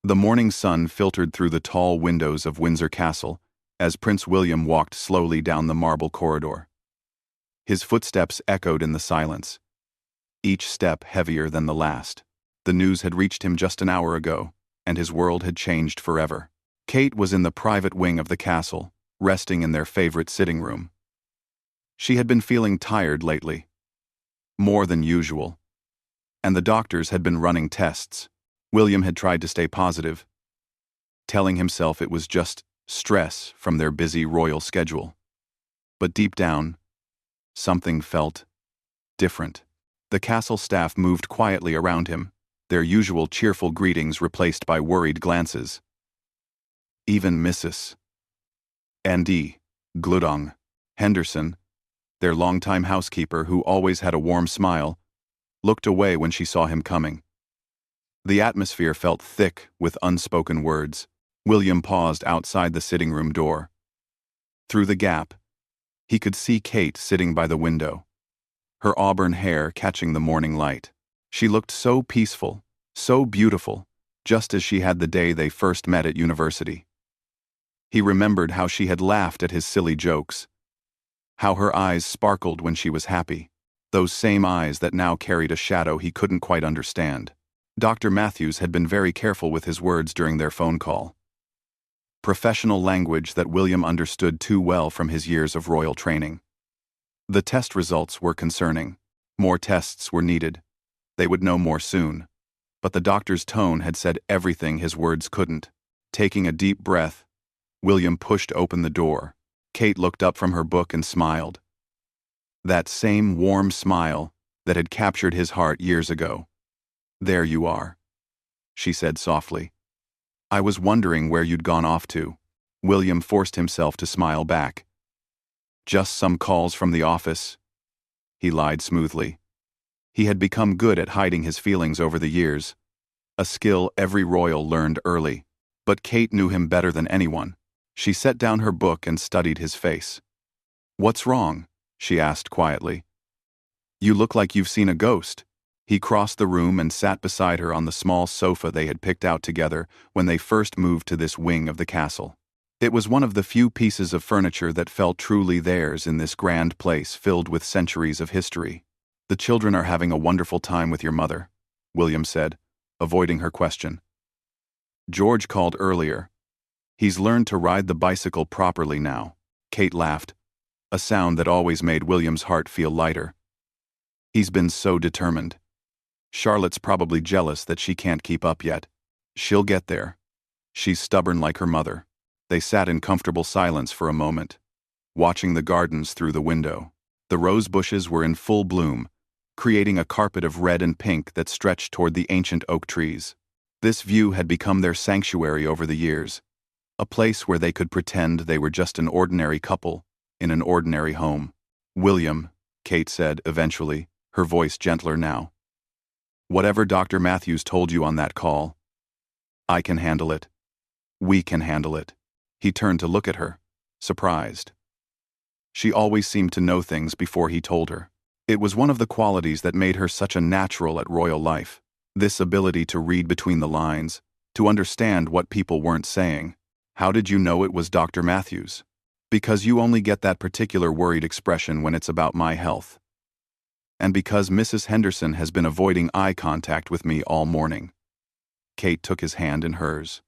The morning sun filtered through the tall windows of Windsor Castle as Prince William walked slowly down the marble corridor. His footsteps echoed in the silence, each step heavier than the last. The news had reached him just an hour ago, and his world had changed forever. Kate was in the private wing of the castle, resting in their favorite sitting room. She had been feeling tired lately, more than usual, and the doctors had been running tests. William had tried to stay positive, telling himself it was just stress from their busy royal schedule. But deep down, something felt different. The castle staff moved quietly around him, their usual cheerful greetings replaced by worried glances. Even Mrs. N.D. Gludong Henderson, their longtime housekeeper who always had a warm smile, looked away when she saw him coming. The atmosphere felt thick with unspoken words. William paused outside the sitting room door. Through the gap, he could see Kate sitting by the window, her auburn hair catching the morning light. She looked so peaceful, so beautiful, just as she had the day they first met at university. He remembered how she had laughed at his silly jokes, how her eyes sparkled when she was happy, those same eyes that now carried a shadow he couldn't quite understand. Dr. Matthews had been very careful with his words during their phone call. Professional language that William understood too well from his years of royal training. The test results were concerning. More tests were needed. They would know more soon. But the doctor's tone had said everything his words couldn't. Taking a deep breath, William pushed open the door. Kate looked up from her book and smiled. That same warm smile that had captured his heart years ago. "There you are," she said softly. "I was wondering where you'd gone off to." William forced himself to smile back. "Just some calls from the office," he lied smoothly. He had become good at hiding his feelings over the years, a skill every royal learned early. But Kate knew him better than anyone. She set down her book and studied his face. "What's wrong?" she asked quietly. "You look like you've seen a ghost." He crossed the room and sat beside her on the small sofa they had picked out together when they first moved to this wing of the castle. It was one of the few pieces of furniture that felt truly theirs in this grand place filled with centuries of history. "The children are having a wonderful time with your mother," William said, avoiding her question. "George called earlier. He's learned to ride the bicycle properly now." Kate laughed, a sound that always made William's heart feel lighter. "He's been so determined. Charlotte's probably jealous that she can't keep up yet. She'll get there. She's stubborn like her mother." They sat in comfortable silence for a moment, watching the gardens through the window. The rose bushes were in full bloom, creating a carpet of red and pink that stretched toward the ancient oak trees. This view had become their sanctuary over the years, a place where they could pretend they were just an ordinary couple in an ordinary home. "William," Kate said eventually, her voice gentler now. "Whatever Dr. Matthews told you on that call, I can handle it. We can handle it." He turned to look at her, surprised. She always seemed to know things before he told her. It was one of the qualities that made her such a natural at royal life. This ability to read between the lines, to understand what people weren't saying. "How did you know it was Dr. Matthews?" "Because you only get that particular worried expression when it's about my health. And because Mrs. Henderson has been avoiding eye contact with me all morning." Kate took his hand in hers.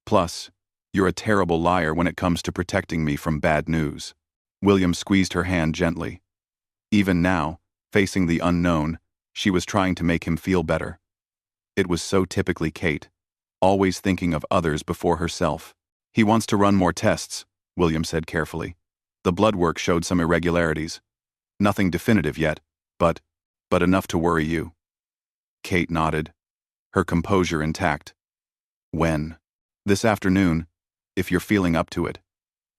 "Plus, you're a terrible liar when it comes to protecting me from bad news." William squeezed her hand gently. Even now, facing the unknown, she was trying to make him feel better. It was so typically Kate, always thinking of others before herself. "He wants to run more tests," William said carefully. "The blood work showed some irregularities. Nothing definitive yet, but enough to worry you." Kate nodded, her composure intact. "When?" "This afternoon, if you're feeling up to it.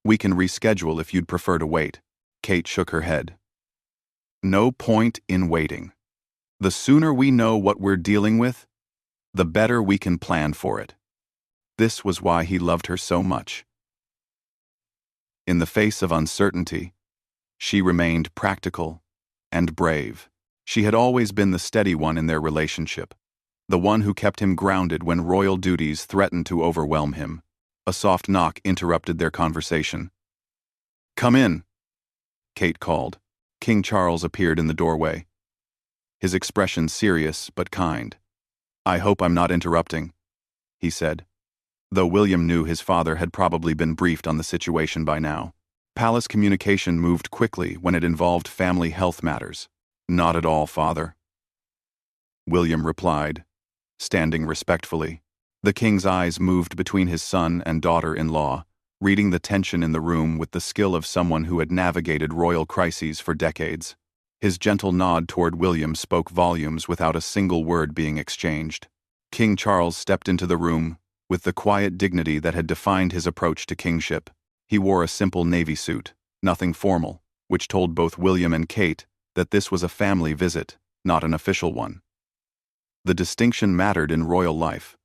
We can reschedule if you'd prefer to wait." Kate shook her head. "No point in waiting. The sooner we know what we're dealing with, the better we can plan for it." This was why he loved her so much. In the face of uncertainty, she remained practical and brave. She had always been the steady one in their relationship, the one who kept him grounded when royal duties threatened to overwhelm him. A soft knock interrupted their conversation. "Come in," Kate called. King Charles appeared in the doorway, his expression serious but kind. "I hope I'm not interrupting," he said, though William knew his father had probably been briefed on the situation by now. Palace communication moved quickly when it involved family health matters. "Not at all, father," William replied, standing respectfully. The king's eyes moved between his son and daughter-in-law, reading the tension in the room with the skill of someone who had navigated royal crises for decades. His gentle nod toward William spoke volumes without a single word being exchanged. King Charles stepped into the room with the quiet dignity that had defined his approach to kingship. He wore a simple navy suit, nothing formal, which told both William and Kate that this was a family visit, not an official one. The distinction mattered in royal life,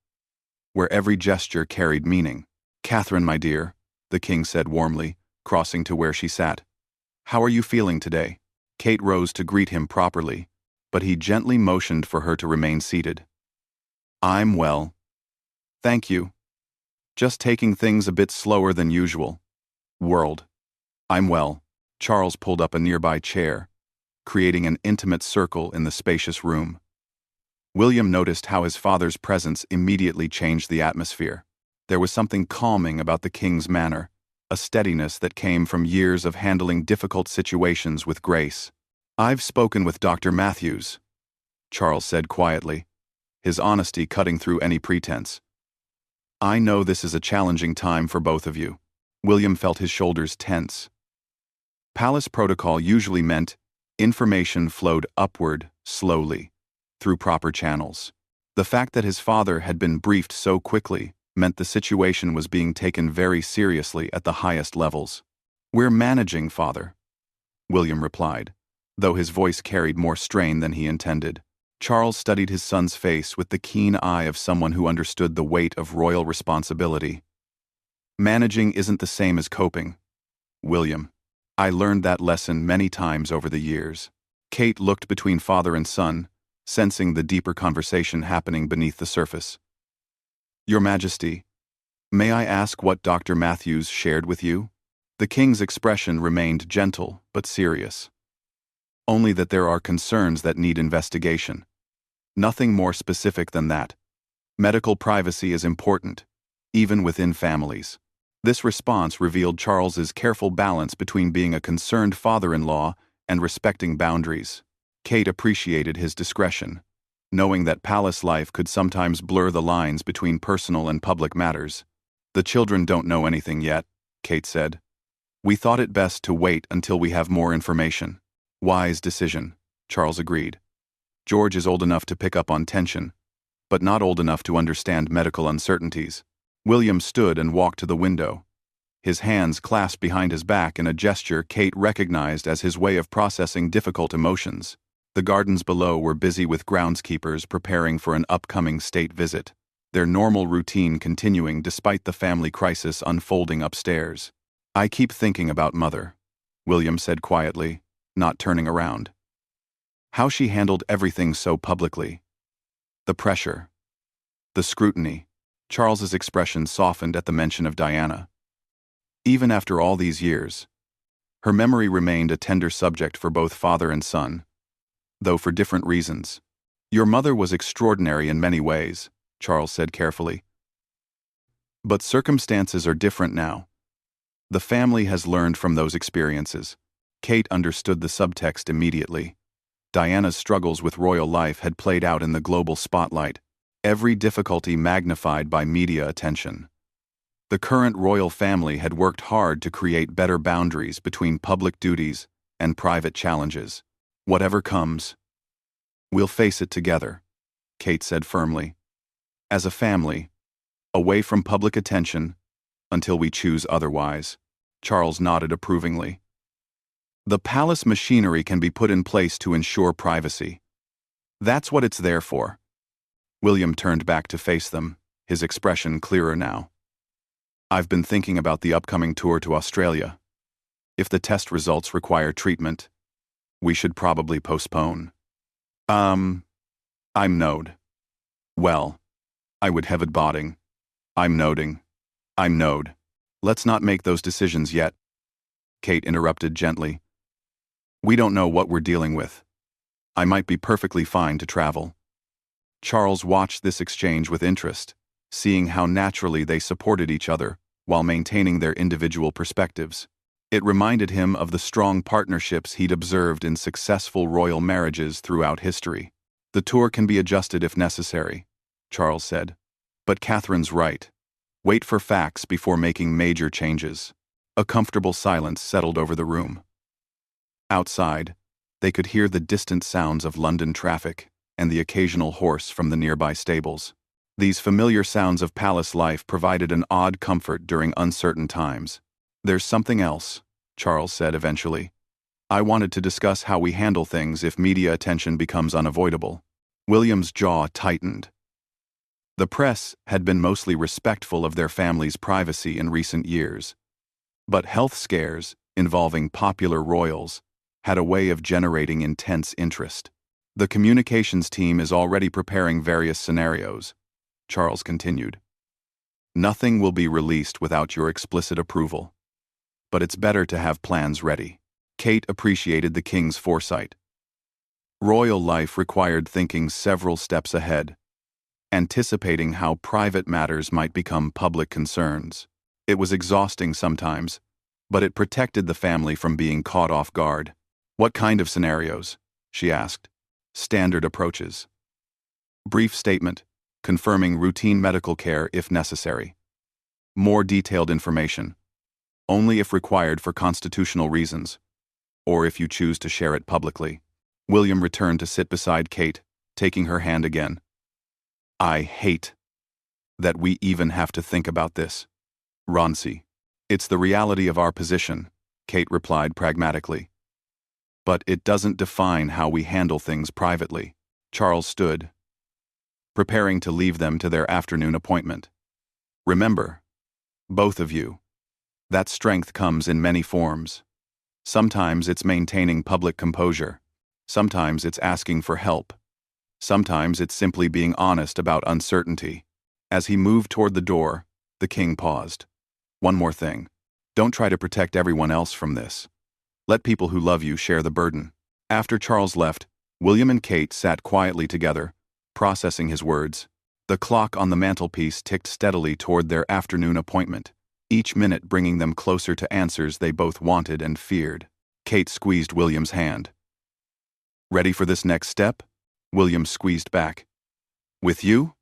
where every gesture carried meaning. "Catherine, my dear," the king said warmly, crossing to where she sat. "How are you feeling today?" Kate rose to greet him properly, but he gently motioned for her to remain seated. "I'm well. Thank you. Just taking things a bit slower than usual. World. I'm well." Charles pulled up a nearby chair, creating an intimate circle in the spacious room. William noticed how his father's presence immediately changed the atmosphere. There was something calming about the king's manner, a steadiness that came from years of handling difficult situations with grace. "I've spoken with Dr. Matthews," Charles said quietly, his honesty cutting through any pretense. "I know this is a challenging time for both of you." William felt his shoulders tense. Palace protocol usually meant information flowed upward, slowly, through proper channels. The fact that his father had been briefed so quickly meant the situation was being taken very seriously at the highest levels. "We're managing, father," William replied, though his voice carried more strain than he intended. Charles studied his son's face with the keen eye of someone who understood the weight of royal responsibility. "Managing isn't the same as coping, William. I learned that lesson many times over the years." Kate looked between father and son, sensing the deeper conversation happening beneath the surface. "Your Majesty, may I ask what Dr. Matthews shared with you?" The king's expression remained gentle but serious. "Only that there are concerns that need investigation. Nothing more specific than that. Medical privacy is important, even within families." This response revealed Charles's careful balance between being a concerned father-in-law and respecting boundaries. Kate appreciated his discretion, knowing that palace life could sometimes blur the lines between personal and public matters. "The children don't know anything yet," Kate said. "We thought it best to wait until we have more information." "Wise decision," Charles agreed. "George is old enough to pick up on tension, but not old enough to understand medical uncertainties." William stood and walked to the window, his hands clasped behind his back in a gesture Kate recognized as his way of processing difficult emotions. The gardens below were busy with groundskeepers preparing for an upcoming state visit, their normal routine continuing despite the family crisis unfolding upstairs. "I keep thinking about Mother," William said quietly, not turning around. "How she handled everything so publicly. The pressure, the scrutiny." Charles's expression softened at the mention of Diana. Even after all these years, her memory remained a tender subject for both father and son, though for different reasons. "Your mother was extraordinary in many ways," Charles said carefully. "But circumstances are different now. The family has learned from those experiences." Kate understood the subtext immediately. Diana's struggles with royal life had played out in the global spotlight, every difficulty magnified by media attention. The current royal family had worked hard to create better boundaries between public duties and private challenges. "Whatever comes, we'll face it together," Kate said firmly. "As a family, away from public attention until we choose otherwise." Charles nodded approvingly. "The palace machinery can be put in place to ensure privacy. That's what it's there for." William turned back to face them, his expression clearer now. "I've been thinking about the upcoming tour to Australia. If the test results require treatment, we should probably postpone." I'm node." Well, I would have it botting. I'm noting. I'm node. Let's not make those decisions yet, Kate interrupted gently. We don't know what we're dealing with. I might be perfectly fine to travel. Charles watched this exchange with interest, seeing how naturally they supported each other while maintaining their individual perspectives. It reminded him of the strong partnerships he'd observed in successful royal marriages throughout history. The tour can be adjusted if necessary, Charles said. But Catherine's right. Wait for facts before making major changes. A comfortable silence settled over the room. Outside, they could hear the distant sounds of London traffic and the occasional horse from the nearby stables. These familiar sounds of palace life provided an odd comfort during uncertain times. There's something else, Charles said eventually. I wanted to discuss how we handle things if media attention becomes unavoidable. William's jaw tightened. The press had been mostly respectful of their family's privacy in recent years. But health scares, involving popular royals, had a way of generating intense interest. The communications team is already preparing various scenarios, Charles continued. Nothing will be released without your explicit approval. But it's better to have plans ready. Kate appreciated the king's foresight. Royal life required thinking several steps ahead, anticipating how private matters might become public concerns. It was exhausting sometimes, but it protected the family from being caught off guard. What kind of scenarios? She asked. Standard approaches. Brief statement, confirming routine medical care if necessary. More detailed information, only if required for constitutional reasons, or if you choose to share it publicly. William returned to sit beside Kate, taking her hand again. I hate that we even have to think about this. Ronsi. It's the reality of our position, Kate replied pragmatically. But it doesn't define how we handle things privately. Charles stood, preparing to leave them to their afternoon appointment. Remember, both of you, that strength comes in many forms. Sometimes it's maintaining public composure. Sometimes it's asking for help. Sometimes it's simply being honest about uncertainty. As he moved toward the door, the king paused. One more thing. Don't try to protect everyone else from this. Let people who love you share the burden. After Charles left, William and Kate sat quietly together, processing his words. The clock on the mantelpiece ticked steadily toward their afternoon appointment, each minute bringing them closer to answers they both wanted and feared. Kate squeezed William's hand. Ready for this next step? William squeezed back. With you?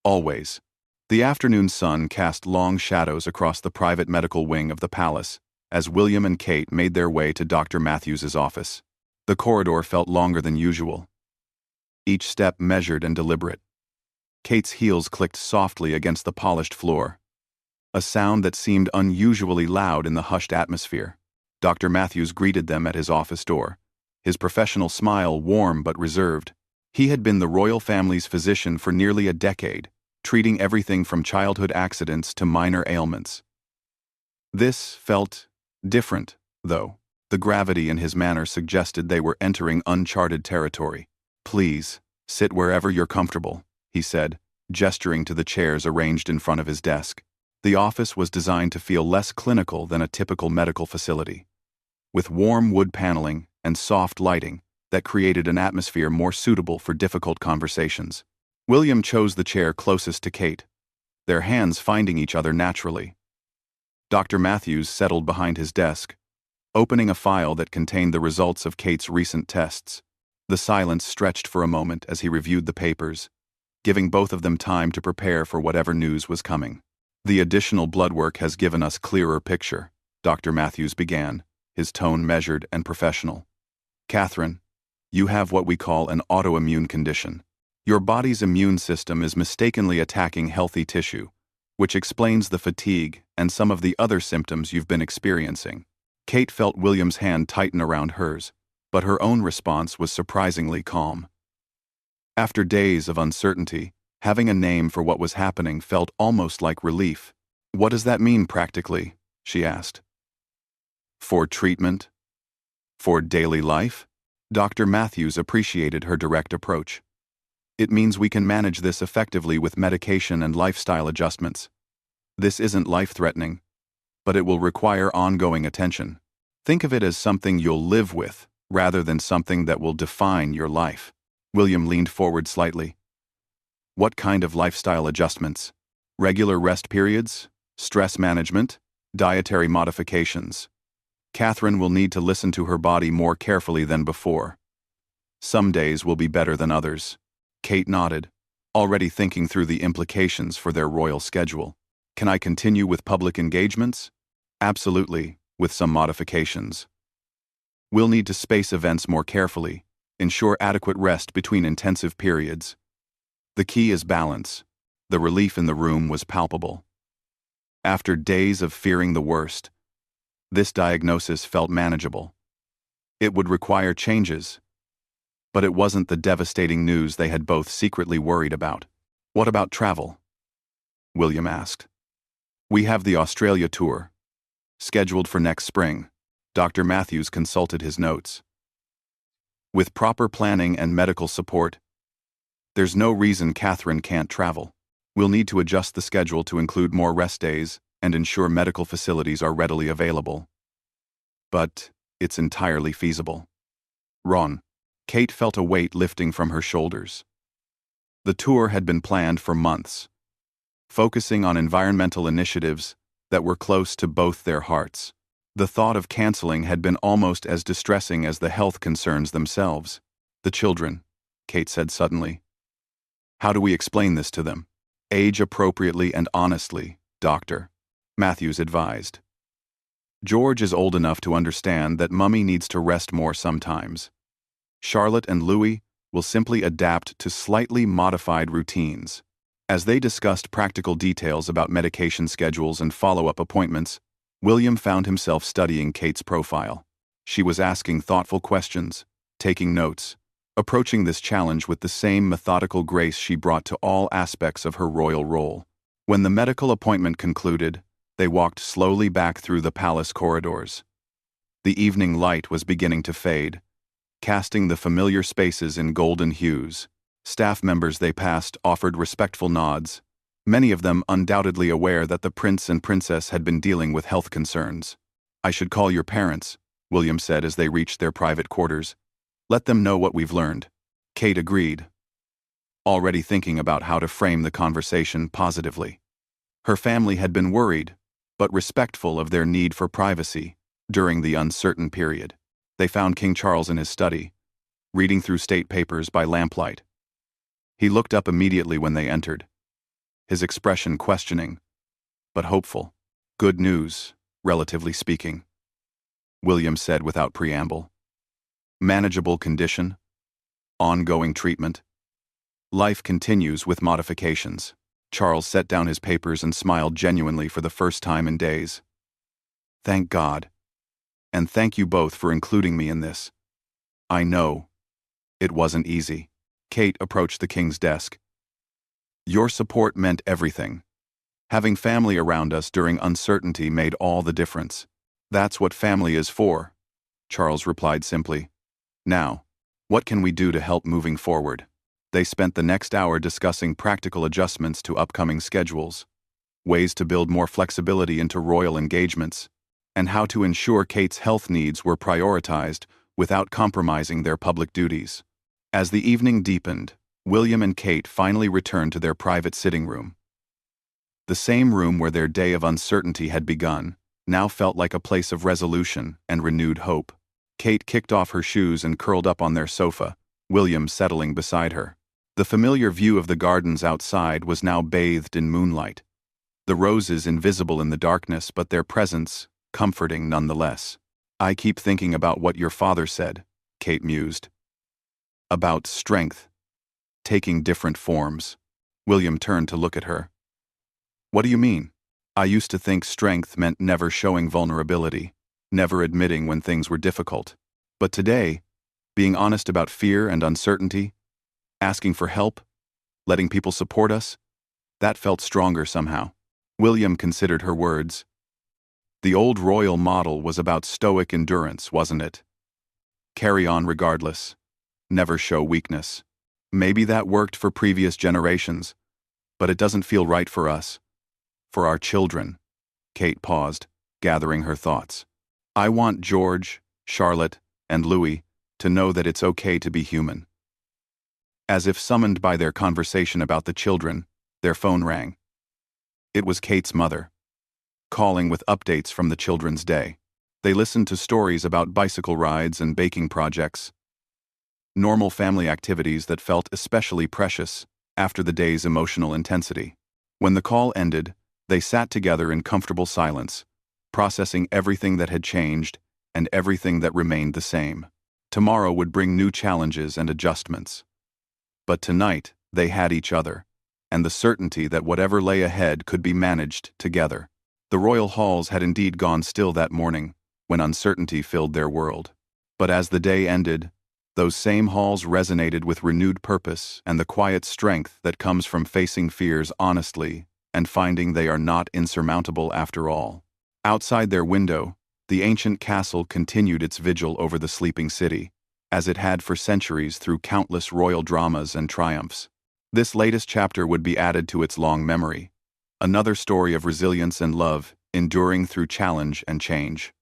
Always. The afternoon sun cast long shadows across the private medical wing of the palace as William and Kate made their way to Dr. Matthews's office. The corridor felt longer than usual, each step measured and deliberate. Kate's heels clicked softly against the polished floor, a sound that seemed unusually loud in the hushed atmosphere. Dr. Matthews greeted them at his office door, his professional smile warm but reserved. He had been the royal family's physician for nearly a decade, treating everything from childhood accidents to minor ailments. This felt different, though. The gravity in his manner suggested they were entering uncharted territory. Please, sit wherever you're comfortable, he said, gesturing to the chairs arranged in front of his desk. The office was designed to feel less clinical than a typical medical facility, with warm wood paneling and soft lighting that created an atmosphere more suitable for difficult conversations. William chose the chair closest to Kate, their hands finding each other naturally. Dr. Matthews settled behind his desk, opening a file that contained the results of Kate's recent tests. The silence stretched for a moment as he reviewed the papers, giving both of them time to prepare for whatever news was coming. The additional blood work has given us clearer picture, Dr. Matthews began, his tone measured and professional. Catherine, you have what we call an autoimmune condition. Your body's immune system is mistakenly attacking healthy tissue, which explains the fatigue and some of the other symptoms you've been experiencing. Kate felt William's hand tighten around hers, but her own response was surprisingly calm. After days of uncertainty, having a name for what was happening felt almost like relief. What does that mean practically? She asked. For treatment? For daily life? Dr. Matthews appreciated her direct approach. It means we can manage this effectively with medication and lifestyle adjustments. This isn't life-threatening, but it will require ongoing attention. Think of it as something you'll live with, rather than something that will define your life. William leaned forward slightly. What kind of lifestyle adjustments? Regular rest periods? Stress management? Dietary modifications? Catherine will need to listen to her body more carefully than before. Some days will be better than others. Kate nodded, already thinking through the implications for their royal schedule. Can I continue with public engagements? Absolutely, with some modifications. We'll need to space events more carefully, ensure adequate rest between intensive periods. The key is balance. The relief in the room was palpable. After days of fearing the worst, this diagnosis felt manageable. It would require changes, but it wasn't the devastating news they had both secretly worried about. What about travel? William asked. We have the Australia tour, scheduled for next spring. Dr. Matthews consulted his notes. With proper planning and medical support, there's no reason Catherine can't travel. We'll need to adjust the schedule to include more rest days and ensure medical facilities are readily available. But it's entirely feasible. Ron. Kate felt a weight lifting from her shoulders. The tour had been planned for months, focusing on environmental initiatives that were close to both their hearts. The thought of canceling had been almost as distressing as the health concerns themselves. The children, Kate said suddenly. How do we explain this to them? Age appropriately and honestly, Doctor, Matthews advised. George is old enough to understand that Mummy needs to rest more sometimes. Charlotte and Louis will simply adapt to slightly modified routines. As they discussed practical details about medication schedules and follow-up appointments, William found himself studying Kate's profile. She was asking thoughtful questions, taking notes, approaching this challenge with the same methodical grace she brought to all aspects of her royal role. When the medical appointment concluded, they walked slowly back through the palace corridors. The evening light was beginning to fade, casting the familiar spaces in golden hues. Staff members they passed offered respectful nods, many of them undoubtedly aware that the prince and princess had been dealing with health concerns. I should call your parents, William said as they reached their private quarters. Let them know what we've learned. Kate agreed, already thinking about how to frame the conversation positively. Her family had been worried, but respectful of their need for privacy during the uncertain period. They found King Charles in his study, reading through state papers by lamplight. He looked up immediately when they entered, his expression questioning, but hopeful. Good news, relatively speaking, William said without preamble. Manageable condition, ongoing treatment. Life continues with modifications. Charles set down his papers and smiled genuinely for the first time in days. Thank God. And thank you both for including me in this. I know it wasn't easy. Kate approached the king's desk. Your support meant everything. Having family around us during uncertainty made all the difference. That's what family is for, Charles replied simply. Now, what can we do to help moving forward? They spent the next hour discussing practical adjustments to upcoming schedules, ways to build more flexibility into royal engagements, and how to ensure Kate's health needs were prioritized without compromising their public duties. As the evening deepened, William and Kate finally returned to their private sitting room. The same room where their day of uncertainty had begun now felt like a place of resolution and renewed hope. Kate kicked off her shoes and curled up on their sofa, William settling beside her. The familiar view of the gardens outside was now bathed in moonlight. The roses invisible in the darkness, but their presence comforting nonetheless. I keep thinking about what your father said, Kate mused. About strength, taking different forms. William turned to look at her. What do you mean? I used to think strength meant never showing vulnerability, never admitting when things were difficult. But today, being honest about fear and uncertainty, asking for help, letting people support us, that felt stronger somehow. William considered her words. The old royal model was about stoic endurance, wasn't it? Carry on regardless. Never show weakness. Maybe that worked for previous generations, but it doesn't feel right for us. For our children. Kate paused, gathering her thoughts. I want George, Charlotte, and Louis to know that it's okay to be human. As if summoned by their conversation about the children, their phone rang. It was Kate's mother, calling with updates from the children's day. They listened to stories about bicycle rides and baking projects, normal family activities that felt especially precious after the day's emotional intensity. When the call ended, they sat together in comfortable silence, processing everything that had changed and everything that remained the same. Tomorrow would bring new challenges and adjustments. But tonight, they had each other, and the certainty that whatever lay ahead could be managed together. The royal halls had indeed gone still that morning, when uncertainty filled their world. But as the day ended, those same halls resonated with renewed purpose and the quiet strength that comes from facing fears honestly and finding they are not insurmountable after all. Outside their window, the ancient castle continued its vigil over the sleeping city, as it had for centuries through countless royal dramas and triumphs. This latest chapter would be added to its long memory, another story of resilience and love, enduring through challenge and change.